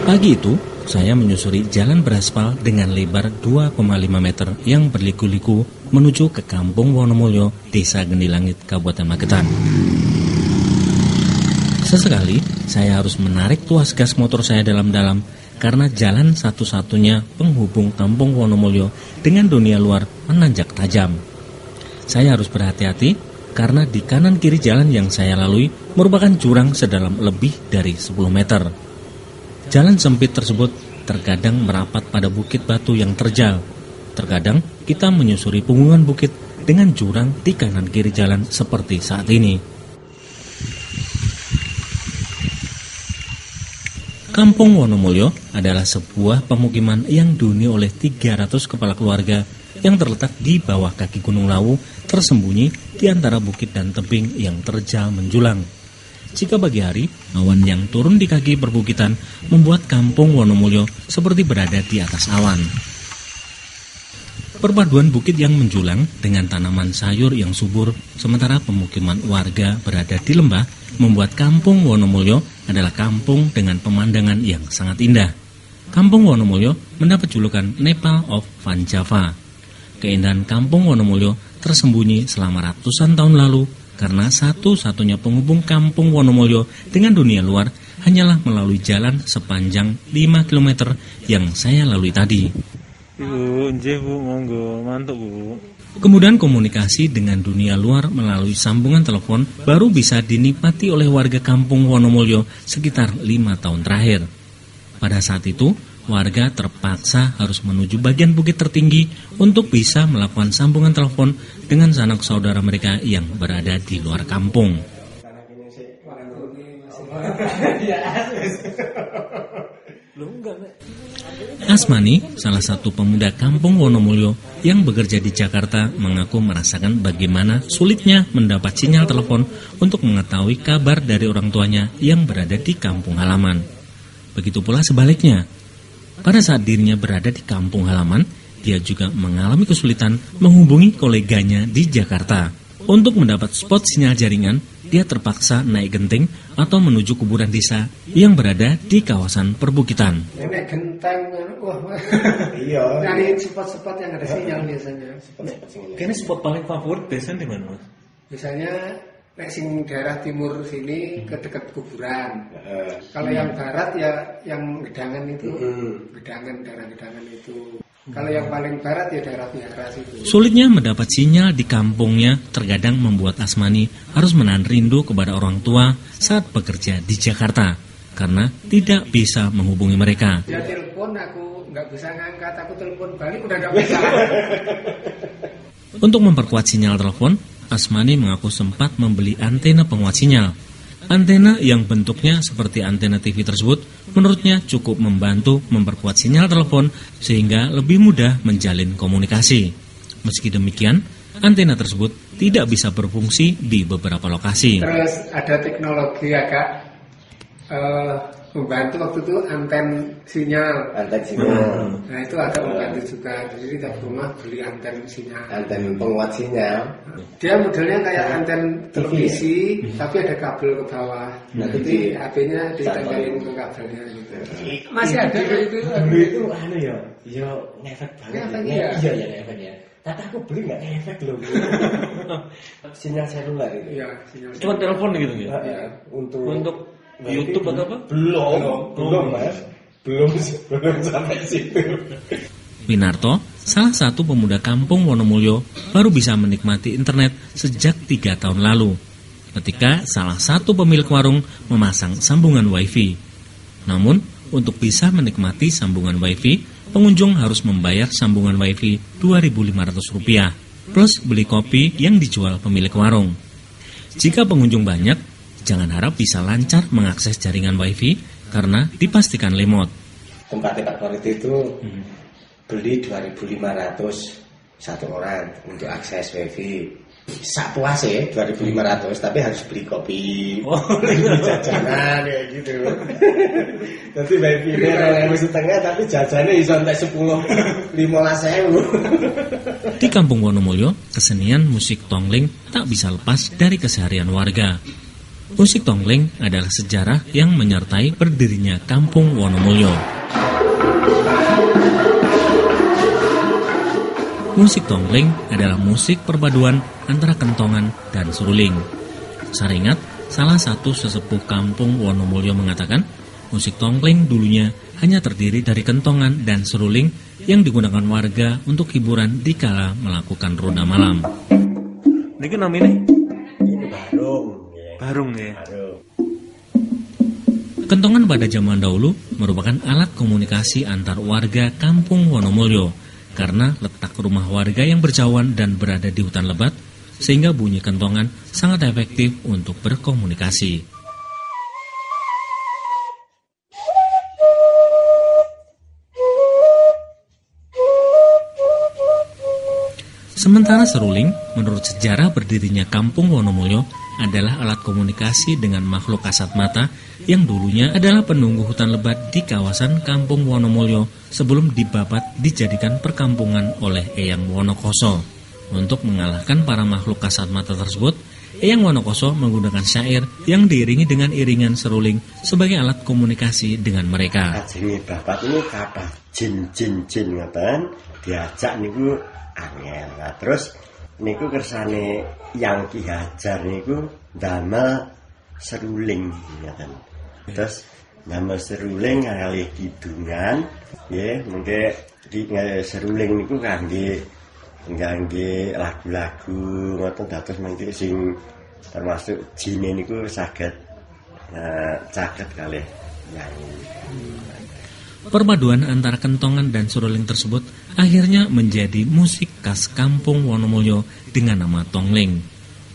Pagi itu, saya menyusuri jalan beraspal dengan lebar 2,5 meter yang berliku-liku menuju ke Kampung Wonomulyo, Desa Gendilangit, Kabupaten Magetan. Sesekali, saya harus menarik tuas gas motor saya dalam-dalam karena jalan satu-satunya penghubung Kampung Wonomulyo dengan dunia luar menanjak tajam. Saya harus berhati-hati karena di kanan kiri jalan yang saya lalui merupakan jurang sedalam lebih dari 10 meter. Jalan sempit tersebut terkadang merapat pada bukit batu yang terjal. Terkadang kita menyusuri punggungan bukit dengan jurang di kanan kiri jalan seperti saat ini. Kampung Wonomulyo adalah sebuah pemukiman yang dihuni oleh 300 kepala keluarga yang terletak di bawah kaki Gunung Lawu, tersembunyi di antara bukit dan tebing yang terjal menjulang. Jika pagi hari, awan yang turun di kaki perbukitan membuat Kampung Wonomulyo seperti berada di atas awan. Perpaduan bukit yang menjulang dengan tanaman sayur yang subur, sementara pemukiman warga berada di lembah, membuat Kampung Wonomulyo adalah kampung dengan pemandangan yang sangat indah. Kampung Wonomulyo mendapat julukan Nepal of Van Java. Keindahan Kampung Wonomulyo tersembunyi selama ratusan tahun lalu, karena satu-satunya penghubung Kampung Wonomulyo dengan dunia luar hanyalah melalui jalan sepanjang 5 km yang saya lalui tadi. Bu, monggo, mantap Bu. Kemudian komunikasi dengan dunia luar melalui sambungan telepon baru bisa dinikmati oleh warga Kampung Wonomulyo sekitar 5 tahun terakhir. Pada saat itu, warga terpaksa harus menuju bagian bukit tertinggi untuk bisa melakukan sambungan telepon dengan sanak saudara mereka yang berada di luar kampung. Asmani, salah satu pemuda Kampung Wonomulyo yang bekerja di Jakarta, mengaku merasakan bagaimana sulitnya mendapat sinyal telepon untuk mengetahui kabar dari orang tuanya yang berada di kampung halaman. Begitu pula sebaliknya. Pada saat dirinya berada di kampung halaman, dia juga mengalami kesulitan menghubungi koleganya di Jakarta. Untuk mendapat spot sinyal jaringan, dia terpaksa naik genting atau menuju kuburan desa yang berada di kawasan perbukitan. Naik genteng, wah, iya. Nyari spot-spot yang ada sinyal biasanya. Kayaknya spot paling favorit biasanya di mana, Mas? Biasanya nek sing daerah timur sini ke dekat kuburan. Kalau yang barat ya yang Gedangan itu, daerah Gedangan itu. Kalau yang paling barat ya daerah Vihara situ. Sulitnya mendapat sinyal di kampungnya terkadang membuat Asmani harus menahan rindu kepada orang tua saat bekerja di Jakarta karena tidak bisa menghubungi mereka. Dia telepon aku nggak bisa ngangkat, aku telepon balik udah nggak bisa. Untuk memperkuat sinyal telepon, Asmani mengaku sempat membeli antena penguat sinyal. Antena yang bentuknya seperti antena TV tersebut menurutnya cukup membantu memperkuat sinyal telepon sehingga lebih mudah menjalin komunikasi. Meski demikian, antena tersebut tidak bisa berfungsi di beberapa lokasi. Terus ada teknologi agak membantu waktu itu anten sinyal. Nah itu agak membantu juga. Jadi tiap rumah beli anten sinyal. Anten penguat sinyal. Dia modelnya kayak anten televisi, tapi ada kabel ke bawah. Jadi HP-nya ditempelin ke kabelnya gitu. Masih ada itu. Dulu itu ya, ngefek banget. Iya ngefek ya. Tapi aku beli nggak ngefek loh. Sinyal seluler itu. Iya, sinyal. Cuma telepon gitu ya? Iya. Untuk YouTube atau apa? Belum Mas. Belum sampai situ. Winarto, salah satu pemuda Kampung Wonomulyo, baru bisa menikmati internet sejak 3 tahun lalu, ketika salah satu pemilik warung memasang sambungan wifi. Namun, untuk bisa menikmati sambungan wifi, pengunjung harus membayar sambungan wifi Rp2.500 plus beli kopi yang dijual pemilik warung. Jika pengunjung banyak, jangan harap bisa lancar mengakses jaringan wifi karena dipastikan lemot. Tempat favorit itu beli 2.500 satu orang untuk akses wifi. Sak puase 2.500 tapi harus beli kopi, beli jajanan kayak gitu. Nanti wifi ini 2.500 tapi jajannya bisa sampai 10-15.000. Di Kampung Wonomulyo, kesenian musik tongling tak bisa lepas dari keseharian warga. Musik tongling adalah sejarah yang menyertai berdirinya Kampung Wonomulyo. Musik tongling adalah musik perpaduan antara kentongan dan seruling. Saringat, salah satu sesepuh Kampung Wonomulyo mengatakan, musik tongling dulunya hanya terdiri dari kentongan dan seruling yang digunakan warga untuk hiburan dikala melakukan ronda malam. Niki namanya? Ini Barung ya. Kentongan pada zaman dahulu merupakan alat komunikasi antar warga Kampung Wonomulyo karena letak rumah warga yang berjauhan dan berada di hutan lebat, sehingga bunyi kentongan sangat efektif untuk berkomunikasi. Sementara seruling, menurut sejarah berdirinya Kampung Wonomulyo, adalah alat komunikasi dengan makhluk kasat mata yang dulunya adalah penunggu hutan lebat di kawasan Kampung Wonomulyo sebelum dibabat dijadikan perkampungan oleh Eyang Wonokoso. Untuk mengalahkan para makhluk kasat mata tersebut, Eyang Wonokoso menggunakan syair yang diiringi dengan iringan seruling sebagai alat komunikasi dengan mereka. Ajenge bapak ini kathah jin ngoten diajak niku angel. Nah, terus niku kersane yang Ki Hajar niku damel seruling ngoten. Terus damel seruling ngalih kidungan nggih, mengke seruling niku kangge lagu-lagu ngoten dados mengke sing termasuk jine niku saged caket kalih nyanyi. Perpaduan antara kentongan dan seruling tersebut akhirnya menjadi musik khas Kampung Wonomulyo dengan nama tongling.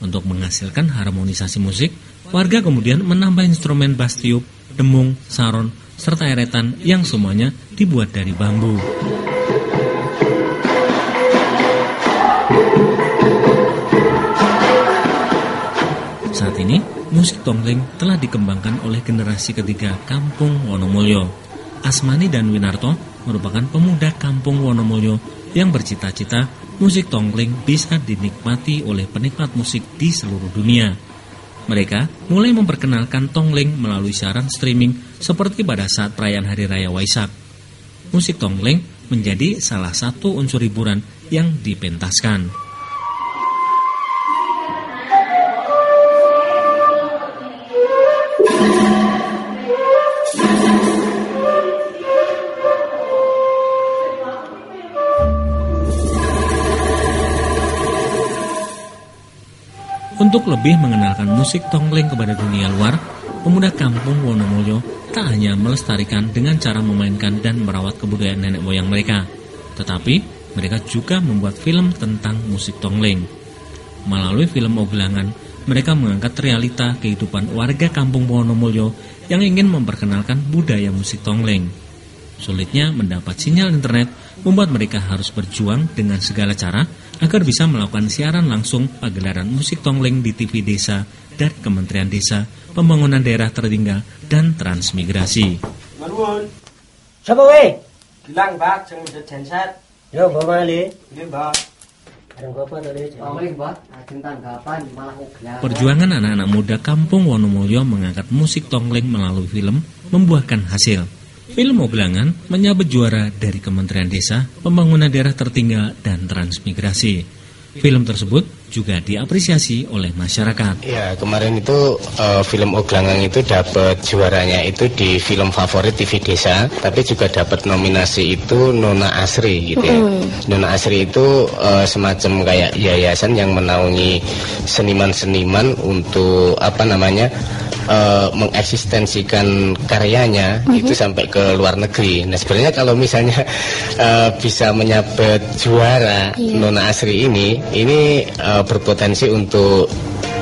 Untuk menghasilkan harmonisasi musik, warga kemudian menambah instrumen bass tiup, demung, saron, serta eretan yang semuanya dibuat dari bambu. Saat ini, musik tongling telah dikembangkan oleh generasi ketiga Kampung Wonomulyo. Asmani dan Winarto merupakan pemuda Kampung Wonomulyo yang bercita-cita musik tongling bisa dinikmati oleh penikmat musik di seluruh dunia. Mereka mulai memperkenalkan tongling melalui siaran streaming seperti pada saat perayaan Hari Raya Waisak. Musik tongling menjadi salah satu unsur hiburan yang dipentaskan. Untuk lebih mengenalkan musik tongling kepada dunia luar, pemuda Kampung Wonomulyo tak hanya melestarikan dengan cara memainkan dan merawat kebudayaan nenek moyang mereka, tetapi mereka juga membuat film tentang musik tongling. Melalui film Ogelangan, mereka mengangkat realita kehidupan warga Kampung Wonomulyo yang ingin memperkenalkan budaya musik tongling. Sulitnya mendapat sinyal internet membuat mereka harus berjuang dengan segala cara agar bisa melakukan siaran langsung pagelaran musik tongling di TV Desa dari Kementerian Desa, Pembangunan Daerah Tertinggal, dan Transmigrasi. Siapa weh? Bilang Pak, jangan udah genset. Yo, Bapak Ali. Ini Mbak. Ada Bapak tadi. Mbak, tentang kapan malah Ogelangan. Perjuangan anak-anak muda Kampung Wonomulyo mengangkat musik tongling melalui film membuahkan hasil. Film Ogelangan menyabet juara dari Kementerian Desa, Pembangunan Daerah Tertinggal, dan Transmigrasi. Film tersebut juga diapresiasi oleh masyarakat. Ya, kemarin itu film Ogelangan itu dapat juaranya itu di film favorit TV Desa, tapi juga dapat nominasi itu Nona Asri gitu ya. Nona Asri itu semacam kayak yayasan yang menaungi seniman-seniman untuk mengeksistensikan karyanya itu sampai ke luar negeri. Nah, sebenarnya kalau misalnya bisa menyabet juara Nona Asri ini berpotensi untuk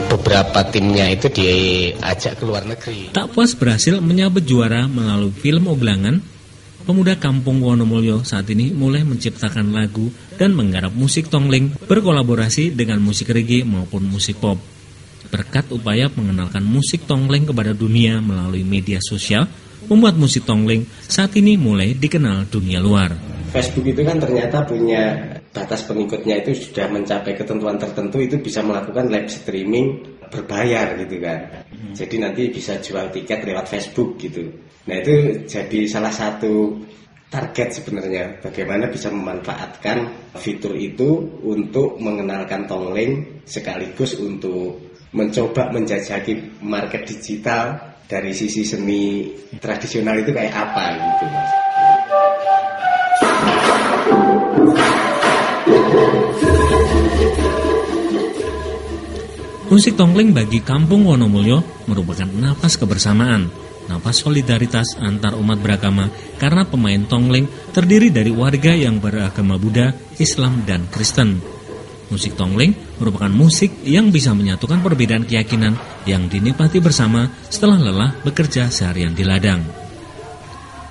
beberapa timnya itu diajak ke luar negeri. Tak puas berhasil menyabet juara melalui film Ogelangan, pemuda Kampung Wonomulyo saat ini mulai menciptakan lagu dan menggarap musik tongling berkolaborasi dengan musik reggae maupun musik pop. Berkat upaya mengenalkan musik tongling kepada dunia melalui media sosial, membuat musik tongling saat ini mulai dikenal dunia luar. Facebook itu kan ternyata punya batas pengikutnya itu sudah mencapai ketentuan tertentu, itu bisa melakukan live streaming berbayar gitu kan. Jadi nanti bisa jual tiket lewat Facebook gitu. Nah itu jadi salah satu target sebenarnya, bagaimana bisa memanfaatkan fitur itu untuk mengenalkan Tongling sekaligus untuk mencoba menjajaki market digital dari sisi seni tradisional itu kayak apa gitu Mas. Musik Tongling bagi Kampung Wonomulyo merupakan napas kebersamaan, napas solidaritas antar umat beragama karena pemain Tongling terdiri dari warga yang beragama Buddha, Islam, dan Kristen. Musik Tongling merupakan musik yang bisa menyatukan perbedaan keyakinan yang dinikmati bersama setelah lelah bekerja seharian di ladang.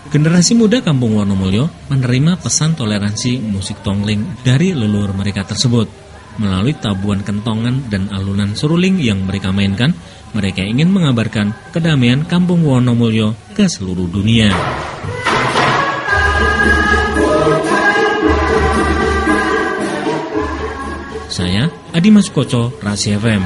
Generasi muda Kampung Wonomulyo menerima pesan toleransi musik Tongling dari leluhur mereka tersebut. Melalui tabuhan kentongan dan alunan seruling yang mereka mainkan, mereka ingin mengabarkan kedamaian Kampung Wonomulyo ke seluruh dunia. Saya Adi Mas Koco, Rasi FM.